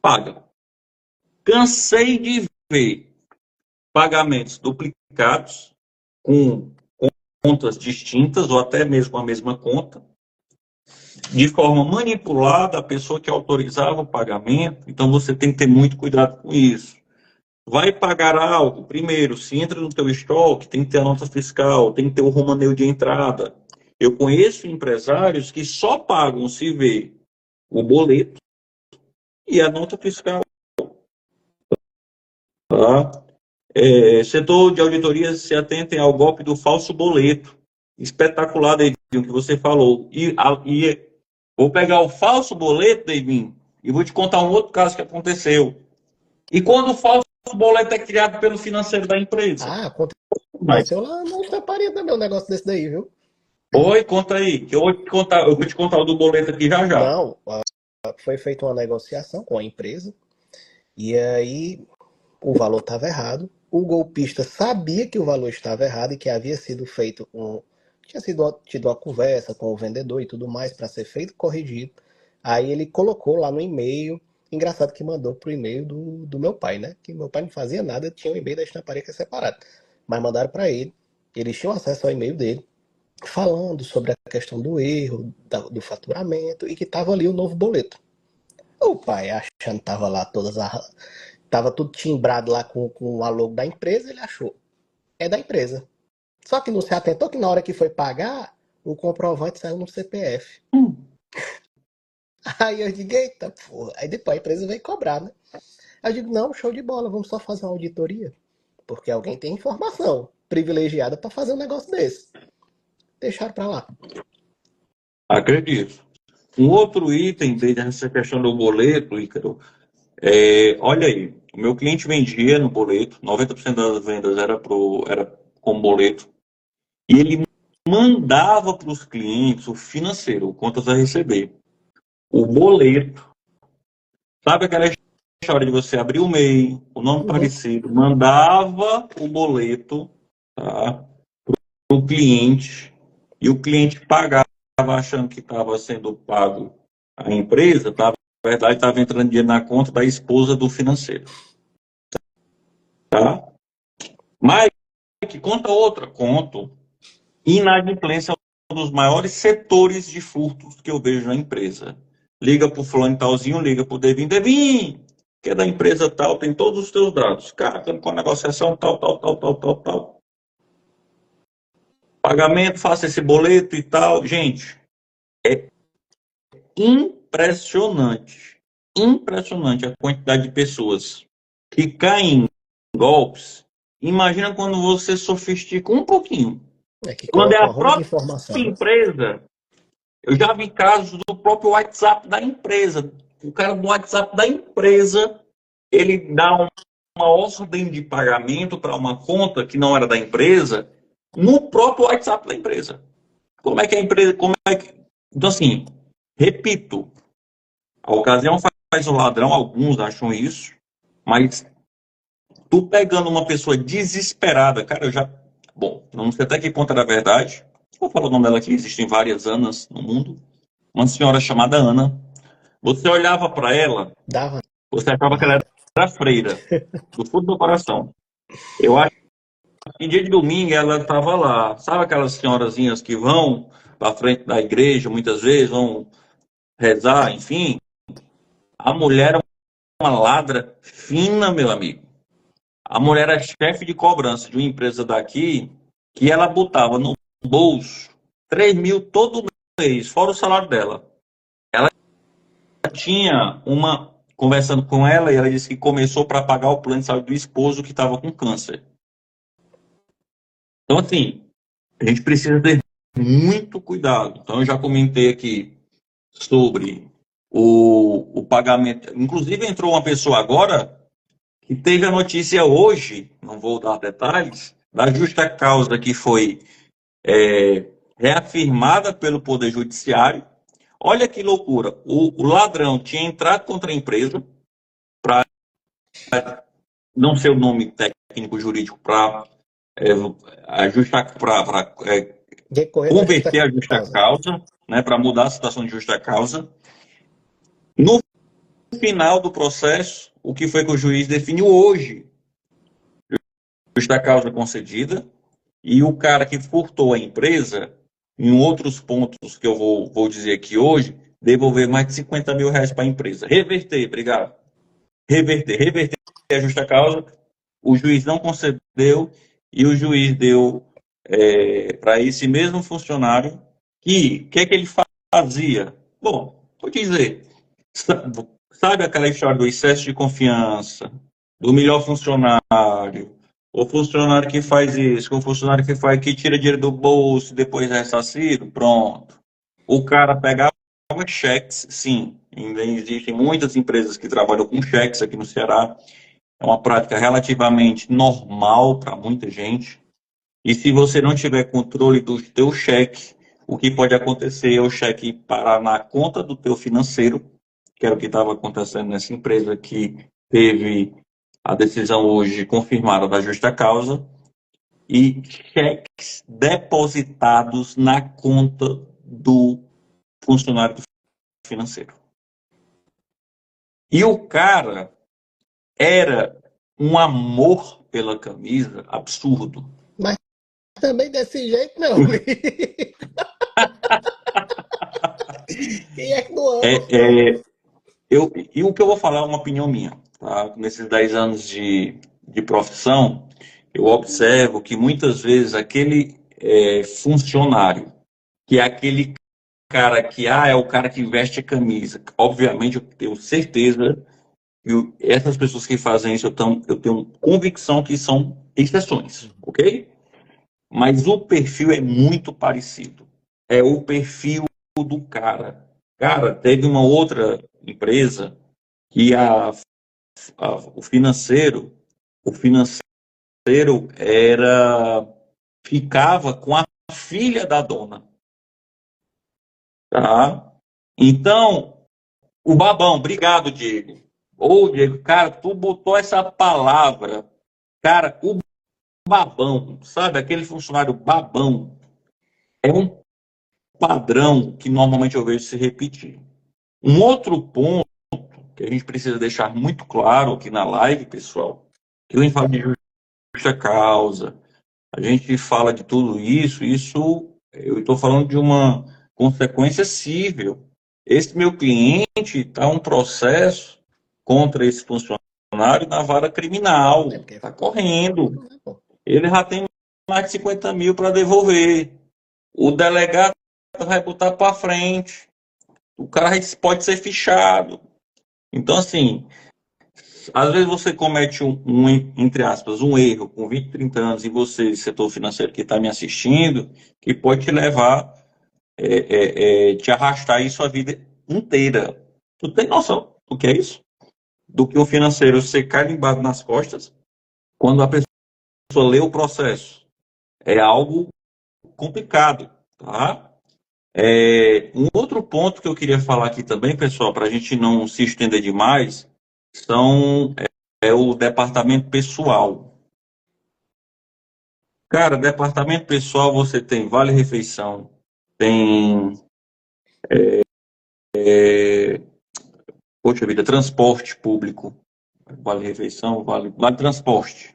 Paga. Cansei de ver pagamentos duplicados com contas distintas ou até mesmo a mesma conta, de forma manipulada a pessoa que autorizava o pagamento. Então você tem que ter muito cuidado com isso. Vai pagar algo, primeiro, se entra no teu estoque, tem que ter a nota fiscal, tem que ter o romaneio de entrada. Eu conheço empresários que só pagam se vê o boleto e a nota fiscal. Tá? Setor de auditorias se atentem ao golpe do falso boleto. Espetacular que você falou. E vou pegar o falso boleto, David, e vou te contar um outro caso que aconteceu. E quando o falso boleto é criado pelo financeiro da empresa? Ah, Mas, aconteceu lá na estamparia também um negócio desse daí, viu? oi, conta aí, que eu vou te contar o do boleto aqui já já. Não, foi feita uma negociação com a empresa e aí o valor estava errado. O golpista sabia que o valor estava errado e que havia sido feito tinha sido tido uma conversa com o vendedor e tudo mais para ser feito corrigido. Aí ele colocou lá no e-mail. Engraçado que mandou pro e-mail do meu pai, né? Que meu pai não fazia nada, tinha o e-mail da estamparia que é separado. Mas mandaram para ele. Eles tinham acesso ao e-mail dele, falando sobre a questão do erro, do faturamento e que estava ali o novo boleto. O pai achando que tava lá tava tudo timbrado lá com a logo da empresa, ele achou. É da empresa. Só que não se atentou que na hora que foi pagar, o comprovante saiu no CPF. Aí eu digo, eita porra. Aí depois a empresa veio cobrar, né? Aí eu digo, não, show de bola, vamos só fazer uma auditoria. Porque alguém tem informação privilegiada para fazer um negócio desse. Deixaram pra lá. Acredito. Um outro item dessa questão do boleto, Ícaro, olha aí, o meu cliente vendia no boleto, 90% das vendas era com boleto, e ele mandava para os clientes o financeiro, o contas a receber. O boleto, sabe aquela história de você abrir o MEI, o nome Uhum. parecido, mandava o boleto, tá, para o cliente, e o cliente pagava achando que estava sendo pago a empresa, tá? Na verdade estava entrando dinheiro na conta da esposa do financeiro. Tá? Mas, que conta outra, conto. Inadimplência é um dos maiores setores de furtos que eu vejo na empresa. Liga para o fulano talzinho, liga para o Devin, que é da empresa tal, tem todos os teus dados. Cara, estamos com a negociação tal, tal, tal, tal, tal, tal. Pagamento, faça esse boleto e tal. Gente, impressionante, impressionante a quantidade de pessoas que caem em golpes. Imagina quando você sofistica um pouquinho. É que Quando é coloca a uma ruma de própria informação, né? empresa. Eu já vi casos do próprio WhatsApp da empresa. O cara do WhatsApp da empresa, ele dá uma ordem de pagamento para uma conta que não era da empresa no próprio WhatsApp da empresa. Como é que a empresa. Então, assim, repito, a ocasião faz o ladrão, alguns acham isso, mas tu pegando uma pessoa desesperada, cara, eu já. Bom, não sei até que ponto era verdade. Vou falar o nome dela aqui, existem várias Anas no mundo. Uma senhora chamada Ana. Você olhava para ela, Dava você achava que ela nada. era freira, do fundo do coração. Eu acho que em dia de domingo ela estava lá. Sabe aquelas senhorazinhas que vão para frente da igreja, muitas vezes, vão rezar, enfim? A mulher era uma ladra fina, meu amigo. A mulher era chefe de cobrança de uma empresa daqui que ela botava no bolso 3 mil todo mês, fora o salário dela. Ela tinha uma. Conversando com ela, e ela disse que começou para pagar o plano de saúde do esposo que estava com câncer. Então, assim, a gente precisa ter muito cuidado. Então, eu já comentei aqui sobre o pagamento. Inclusive, entrou uma pessoa agora que teve a notícia hoje, não vou dar detalhes, da justa causa que foi reafirmada pelo Poder Judiciário. Olha que loucura. O ladrão tinha entrado contra a empresa, para não sei o nome técnico jurídico, para Recorrer da justa converter a justa causa. causa, né, para mudar a situação de justa causa. No final do processo, o que foi que o juiz definiu hoje? Justa causa concedida, e o cara que furtou a empresa, em outros pontos que eu vou dizer aqui hoje, devolver mais de 50 mil reais para a empresa. Reverter, obrigado. Reverter a justa causa. O juiz não concedeu e o juiz deu para esse mesmo funcionário que o que é que ele fazia? Bom, vou dizer, sabe aquela história do excesso de confiança, do melhor funcionário, O funcionário que faz isso, o funcionário que tira dinheiro do bolso e depois é ressarcido, pronto. O cara pegava cheques, sim. Ainda existem muitas empresas que trabalham com cheques aqui no Ceará. É uma prática relativamente normal para muita gente. E se você não tiver controle do teu cheque, o que pode acontecer é o cheque parar na conta do teu financeiro, que era o que estava acontecendo nessa empresa que teve a decisão hoje confirmada da justa causa, e cheques depositados na conta do funcionário financeiro. E o cara era um amor pela camisa absurdo. Mas também desse jeito, meu amigo. Quem é que não ama? É, e o que eu vou falar é uma opinião minha. Tá? Nesses 10 anos de profissão, eu observo que muitas vezes aquele funcionário, que é aquele cara que é o cara que veste a camisa, obviamente eu tenho certeza que essas pessoas que fazem isso, eu tenho convicção que são exceções, ok? Mas o perfil é muito parecido. É o perfil do cara. Cara, teve uma outra empresa que o financeiro era ficava com a filha da dona, tá? Então, o babão, obrigado, Diego. Ô, Diego, cara, tu botou essa palavra, cara, o babão, sabe? Aquele funcionário babão é um padrão que normalmente eu vejo se repetir. Um outro ponto que a gente precisa deixar muito claro aqui na live, pessoal, que a gente fala de justa causa, a gente fala de tudo isso, eu estou falando de uma consequência cível. Esse meu cliente está um processo contra esse funcionário na vara criminal, É porque está correndo. né, pô? Ele já tem mais de 50 mil para devolver. O delegado vai botar para frente. O cara pode ser fichado. Então, assim, às vezes você comete entre aspas, um erro com 20, 30 anos e você, setor financeiro que está me assistindo, que pode te levar, te arrastar aí sua vida inteira. Tu tem noção do que é isso? Do que o financeiro ser carimbado nas costas quando a pessoa lê o processo. É algo complicado, tá? Um outro ponto que eu queria falar aqui também, pessoal, para a gente não se estender demais, são o departamento pessoal. Cara, departamento pessoal você tem vale refeição, tem, poxa vida, transporte público, vale refeição, vale transporte.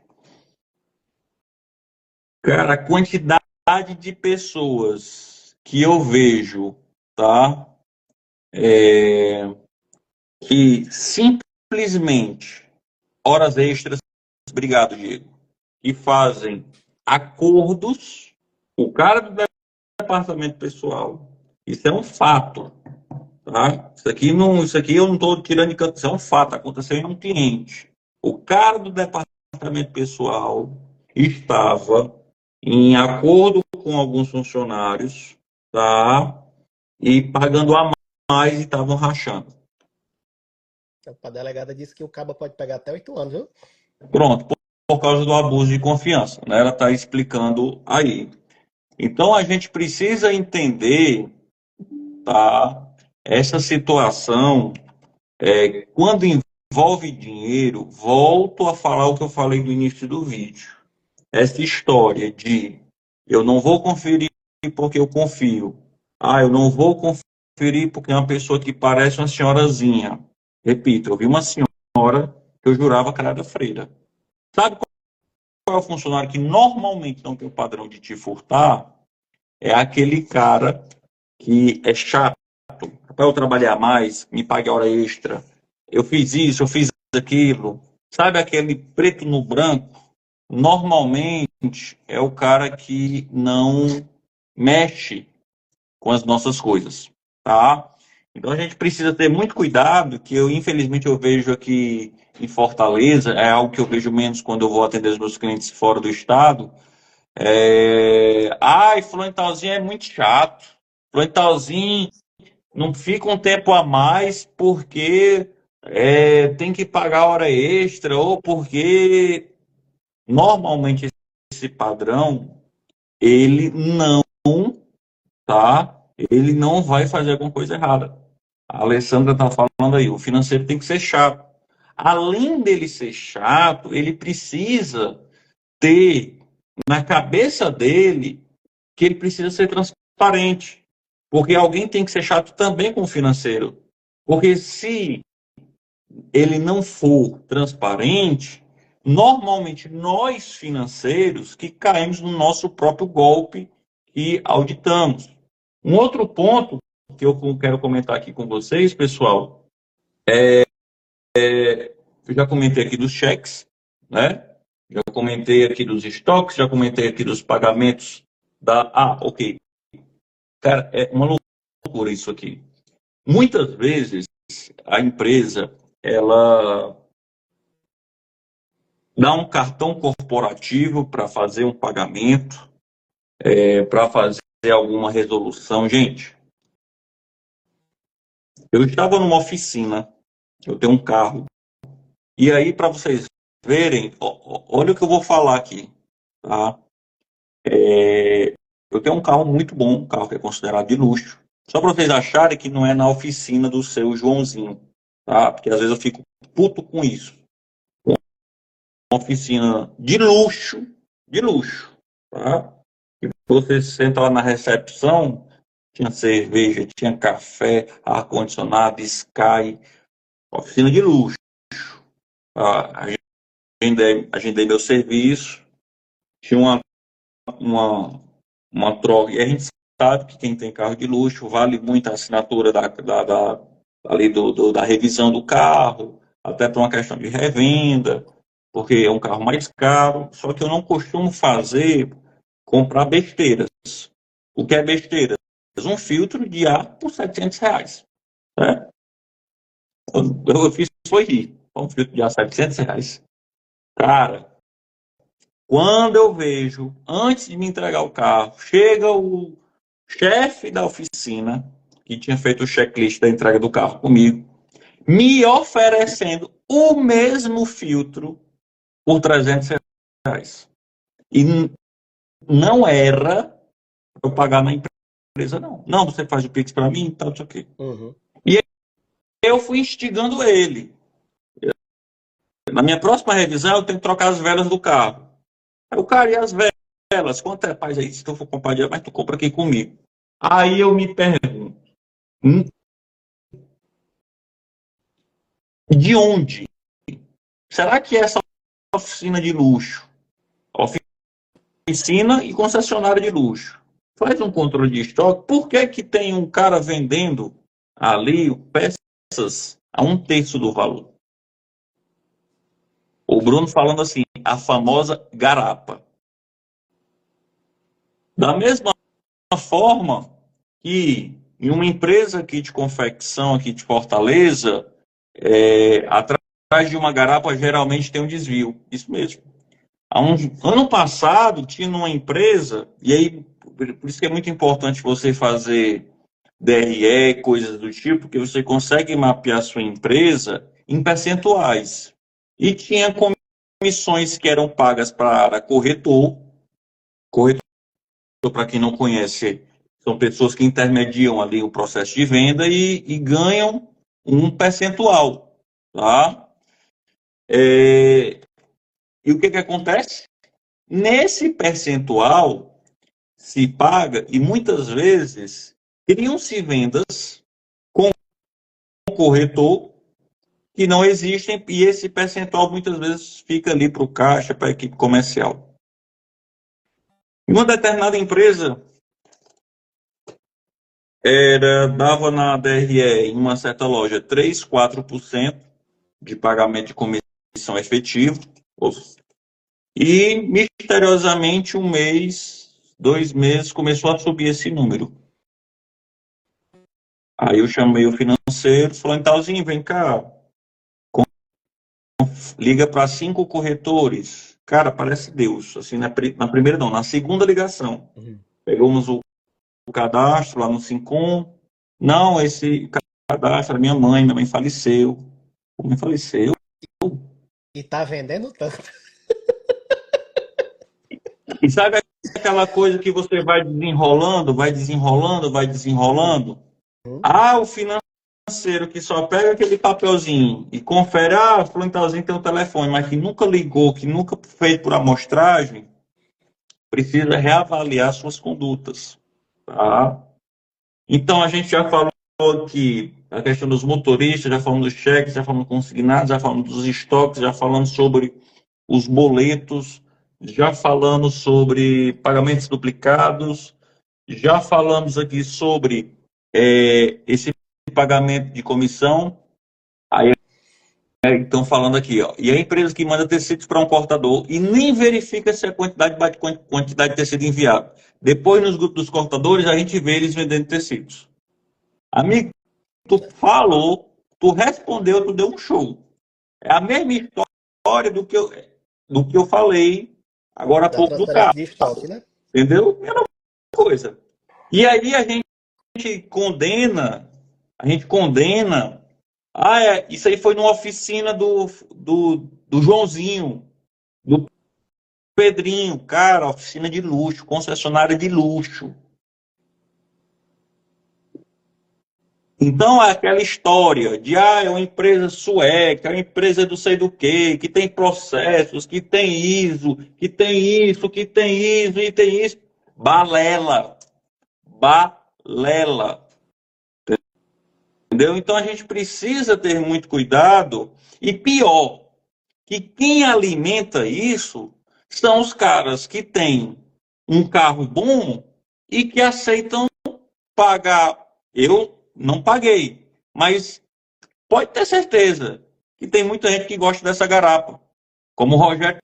Cara, a quantidade de pessoas que eu vejo, tá? Que simplesmente horas extras, obrigado, Diego, que fazem acordos, o cara do departamento pessoal, isso é um fato, tá? Isso aqui eu não estou tirando de canto, isso é um fato, aconteceu em um cliente. O cara do departamento pessoal estava em acordo com alguns funcionários, tá? E pagando a mais e estavam rachando. A delegada disse que o cabo pode pegar até 8 anos, viu? Pronto, por causa do abuso de confiança, né? Ela está explicando aí. Então a gente precisa entender, tá? Essa situação, quando envolve dinheiro, volto a falar o que eu falei no início do vídeo. Essa história de eu não vou conferir porque eu confio. Eu não vou conferir porque é uma pessoa que parece uma senhorazinha. Repito, eu vi uma senhora que eu jurava que ela era freira. Sabe qual é o funcionário que normalmente não tem o padrão de te furtar? É aquele cara que é chato. Para eu trabalhar mais, me pague a hora extra. Eu fiz isso, eu fiz aquilo. Sabe aquele preto no branco? Normalmente é o cara que não mexe com as nossas coisas, tá? Então a gente precisa ter muito cuidado, que eu infelizmente eu vejo aqui em Fortaleza, é algo que eu vejo menos quando eu vou atender os meus clientes fora do estado. Ai, fulano e talzinho é muito chato. Fulano e talzinho não fica um tempo a mais porque tem que pagar hora extra ou porque normalmente esse padrão ele não, tá? Ele não vai fazer alguma coisa errada. A Alessandra está falando aí, o financeiro tem que ser chato. Além dele ser chato, ele precisa ter na cabeça dele que ele precisa ser transparente. Porque alguém tem que ser chato também com o financeiro. Porque se ele não for transparente, normalmente nós financeiros que caímos no nosso próprio golpe e auditamos. Um outro ponto que eu quero comentar aqui com vocês, pessoal, eu já comentei aqui dos cheques, né? Já comentei aqui dos estoques, já comentei aqui dos pagamentos da. Ah, ok. Cara, é uma loucura isso aqui. Muitas vezes a empresa ela dá um cartão corporativo para fazer um pagamento, para fazer alguma resolução. Gente, eu estava numa oficina, eu tenho um carro, e aí para vocês verem, olha o que eu vou falar aqui, tá? Eu tenho um carro muito bom, um carro que é considerado de luxo. Só para vocês acharem que não é na oficina do seu Joãozinho, tá? Porque às vezes eu fico puto com isso. Uma oficina de luxo, tá? E você senta lá na recepção, tinha cerveja, tinha café, ar-condicionado, Sky, oficina de luxo. Tá? Agendei meu serviço, tinha uma, uma troca. E a gente sabe que quem tem carro de luxo vale muito a assinatura ali da revisão do carro, até para uma questão de revenda, porque é um carro mais caro. Só que eu não costumo comprar besteiras. O que é besteira? Um filtro de ar por R$ 700. Né? Eu fiz foi rir. Um filtro de ar R$ 700. Cara, quando eu vejo, antes de me entregar o carro, chega o chefe da oficina, que tinha feito o checklist da entrega do carro comigo, me oferecendo o mesmo filtro por R$ 300. E não era para eu pagar na empresa, não. Não, você faz o Pix para mim e tal, não sei o quê. Uhum. E eu fui instigando ele. Na minha próxima revisão, eu tenho que trocar as velas do carro. Aí o cara, e as velas? Quanto é? Paz aí, se tu for comprar dinheiro, mas tu compra aqui comigo. Aí eu me pergunto, de onde? Será que essa oficina de luxo, oficina e concessionária de luxo, faz um controle de estoque? Por que que tem um cara vendendo ali peças a 1/3 do valor? O Bruno falando assim, a famosa garapa. Da mesma forma que em uma empresa aqui de confecção, aqui de Fortaleza, atrás de uma garapa geralmente tem um desvio. Isso mesmo. Ano passado tinha uma empresa, e aí por isso que é muito importante você fazer DRE, coisas do tipo, porque você consegue mapear a sua empresa em percentuais. E tinha comissões que eram pagas para corretor. Corretor, para quem não conhece, são pessoas que intermediam ali o processo de venda e ganham um percentual. Tá? E o que, que acontece? Nesse percentual se paga, e muitas vezes criam-se vendas com o corretor que não existem, e esse percentual muitas vezes fica ali para o caixa, para a equipe comercial. Em uma determinada empresa, dava na DRE, em uma certa loja, 3, 4% de pagamento de comissão efetivo, e misteriosamente 1 mês, 2 meses, começou a subir esse número. Aí eu chamei o financeiro, falou, Talzinho, vem cá, liga para 5 corretores. Cara, parece Deus. Assim, na primeira não, na segunda ligação. Uhum. Pegamos o cadastro lá no Sincom. Não, esse cadastro era minha mãe faleceu. Minha mãe faleceu. E tá vendendo tanto. E sabe aquela coisa que você vai desenrolando, vai desenrolando, vai desenrolando? Uhum. Ah, o financeiro que só pega aquele papelzinho e confere, ah, fulano talzinho tem um telefone, mas que nunca ligou, que nunca fez por amostragem, precisa reavaliar suas condutas, tá? Então, a gente já falou aqui a questão dos motoristas, já falamos dos cheques, já falamos consignados, já falamos dos estoques, já falamos sobre os boletos, já falamos sobre pagamentos duplicados, já falamos aqui sobre esse pagamento de comissão. Aí estão falando aqui, ó, e a empresa que manda tecidos para um cortador e nem verifica se a quantidade bate com a quantidade de tecido enviado. Depois, nos grupos dos cortadores, a gente vê eles vendendo tecidos. Amigo, tu falou, tu respondeu, tu deu um show. É a mesma história do que eu falei agora há Da pouco do transferência carro. de estoque, né? Entendeu? Mesma coisa. E aí a gente condena. Ah, isso aí foi numa oficina do Joãozinho, do Pedrinho, cara, oficina de luxo, concessionária de luxo. Então, é aquela história de, é uma empresa sueca, é uma empresa do sei do quê, que tem processos, que tem ISO, que tem isso, que tem isso, e tem isso. Balela. Balela. Entendeu? Então, a gente precisa ter muito cuidado. E pior, que quem alimenta isso são os caras que têm um carro bom e que aceitam pagar. Eu não paguei, mas pode ter certeza que tem muita gente que gosta dessa garapa. Como o Rogério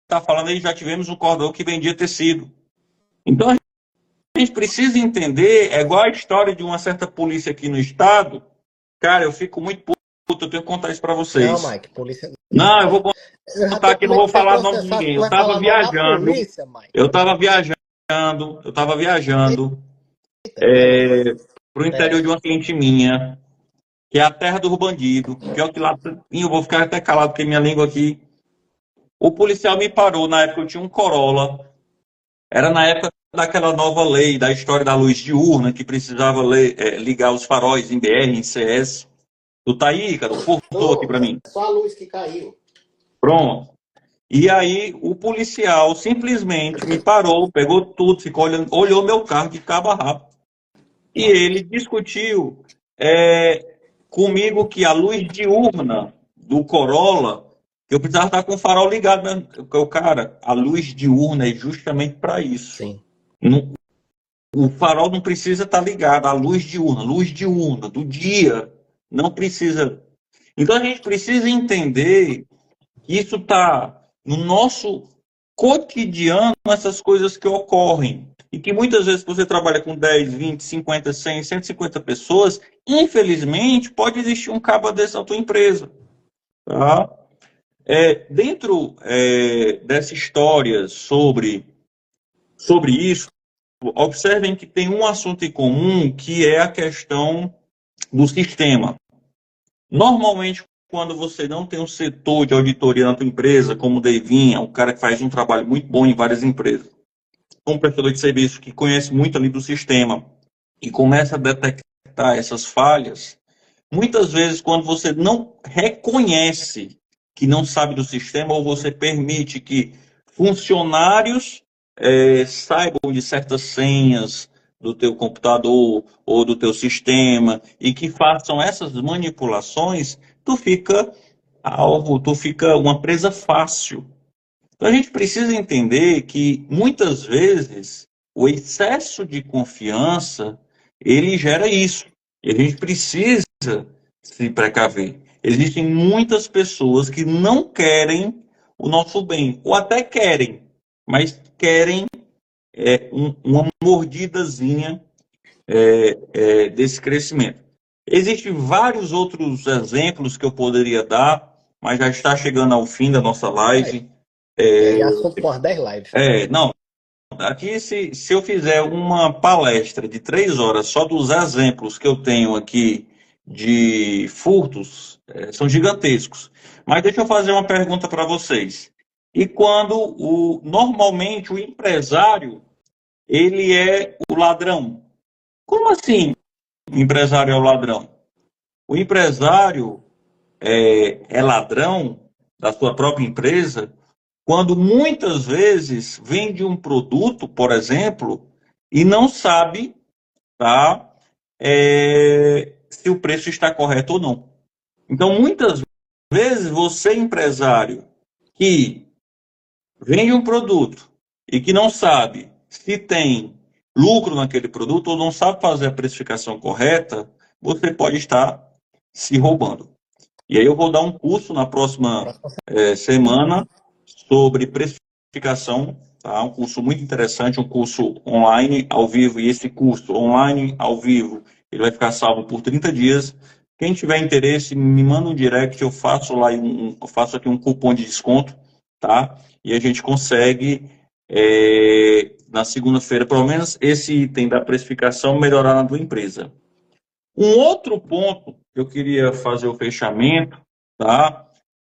está falando aí, já tivemos um cordão que vendia tecido. Então a gente precisa entender, é igual a história de uma certa polícia aqui no estado. Cara, eu fico muito puto, eu tenho que contar isso para Não, vocês. Mike, polícia. Não, eu vou Eu já contar tô aqui, com não medo vou de ser falar o nome de processado, ninguém. tu vai falar mal da polícia, Mike. Eu estava viajando Eita, pega. para o interior de Interessa. uma cliente minha, que é a terra do bandido. Pior que lá, eu vou ficar até calado, porque minha língua aqui. O policial me parou, na época eu tinha um Corolla. Era na época daquela nova lei, da história da luz diurna, que precisava ligar os faróis em BR, em CS. Tu tá aí, cara? Cortou aqui Tô, para é mim. só a luz que caiu. Pronto. E aí o policial simplesmente me parou, pegou tudo, ficou olhando, olhou meu carro de cabo a rabo. E ele discutiu comigo que a luz diurna do Corolla, que eu precisava estar com o farol ligado, né? Cara, a luz diurna é justamente para isso. Sim. O farol não precisa estar ligado, a luz diurna, do dia, não precisa. Então a gente precisa entender que isso está no nosso cotidiano, essas coisas que ocorrem. E que muitas vezes você trabalha com 10, 20, 50, 100, 150 pessoas, infelizmente pode existir um cabo desse na tua empresa. Tá? Dentro dessa história sobre isso, observem que tem um assunto em comum que é a questão do sistema. Normalmente, quando você não tem um setor de auditoria na tua empresa, como o Devinha, um cara que faz um trabalho muito bom em várias empresas, um prestador de serviço que conhece muito ali do sistema e começa a detectar essas falhas, muitas vezes quando você não reconhece que não sabe do sistema ou você permite que funcionários saibam de certas senhas do teu computador ou do teu sistema e que façam essas manipulações, tu fica alvo, tu fica uma presa fácil. Então a gente precisa entender que muitas vezes o excesso de confiança ele gera isso. E a gente precisa se precaver. Existem muitas pessoas que não querem o nosso bem, ou até querem, mas querem uma mordidazinha desse crescimento. Existem vários outros exemplos que eu poderia dar, mas já está chegando ao fim da nossa Aí, live. e aí assunto com as 10 lives. Não, aqui se eu fizer uma palestra de 3 horas só dos exemplos que eu tenho aqui de furtos, são gigantescos. Mas deixa eu fazer uma pergunta para vocês. E quando normalmente o empresário ele é o ladrão? Como assim o empresário é o ladrão? O empresário é ladrão da sua própria empresa quando muitas vezes vende um produto, por exemplo, e não sabe, tá, se o preço está correto ou não. Então, muitas vezes, você, empresário, que vende um produto e que não sabe se tem lucro naquele produto ou não sabe fazer a precificação correta, você pode estar se roubando. E aí eu vou dar um curso na próxima Próxima semana sobre precificação, tá? Um curso muito interessante, um curso online, ao vivo, e esse curso online, ao vivo, ele vai ficar salvo por 30 dias. Quem tiver interesse, me manda um direct, eu faço lá eu faço aqui um cupom de desconto, tá? E a gente consegue, na segunda-feira, pelo menos esse item da precificação melhorar na tua empresa. Um outro ponto que eu queria fazer o fechamento, tá?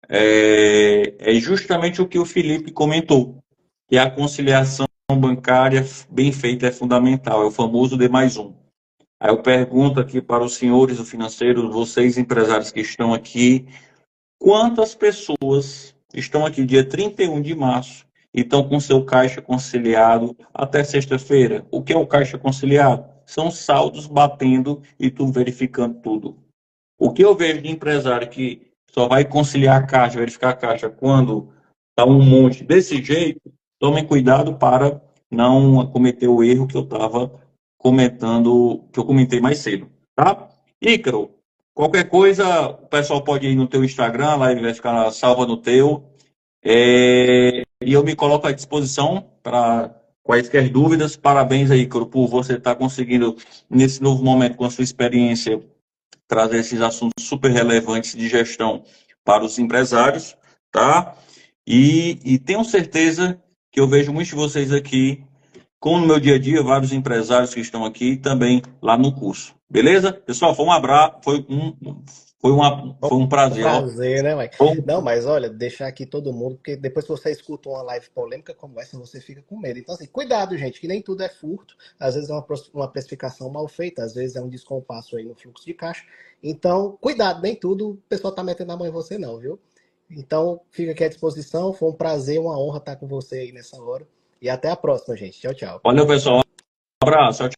É justamente o que o Felipe comentou, que a conciliação bancária bem feita é fundamental, é o famoso D mais um. Aí eu pergunto aqui para os senhores do financeiro, vocês empresários que estão aqui, quantas pessoas estão aqui dia 31 de março e estão com seu caixa conciliado até sexta-feira? O que é o caixa conciliado? São saldos batendo e tu verificando tudo. O que eu vejo de empresário que só vai conciliar a caixa, verificar a caixa quando está um monte desse jeito, tomem cuidado para não cometer o erro que eu estava comentando, que eu comentei mais cedo, tá? Ícaro, qualquer coisa, o pessoal pode ir no teu Instagram, lá ele vai ficar salva no teu, e eu me coloco à disposição para quaisquer dúvidas. Parabéns aí, Ícaro, por você estar conseguindo, nesse novo momento, com a sua experiência, trazer esses assuntos super relevantes de gestão para os empresários, tá? E tenho certeza que eu vejo muitos de vocês aqui, como no meu dia a dia, vários empresários que estão aqui também lá no curso. Beleza? Pessoal, foi um abraço, foi um Um prazer, ó. prazer, né, Mike? Foi Não, mas olha, deixar aqui todo mundo, porque depois que você escuta uma live polêmica como essa, você fica com medo. Então, assim, cuidado, gente, que nem tudo é furto. Às vezes é uma precificação mal feita, às vezes é um descompasso aí no fluxo de caixa. Então, cuidado, nem tudo o pessoal tá metendo a mão em você, não, viu? Então, fica aqui à disposição. Foi um prazer, uma honra estar com você aí nessa hora. E até a próxima, gente. Tchau, tchau. Valeu, pessoal. Um abraço. Tchau, tchau.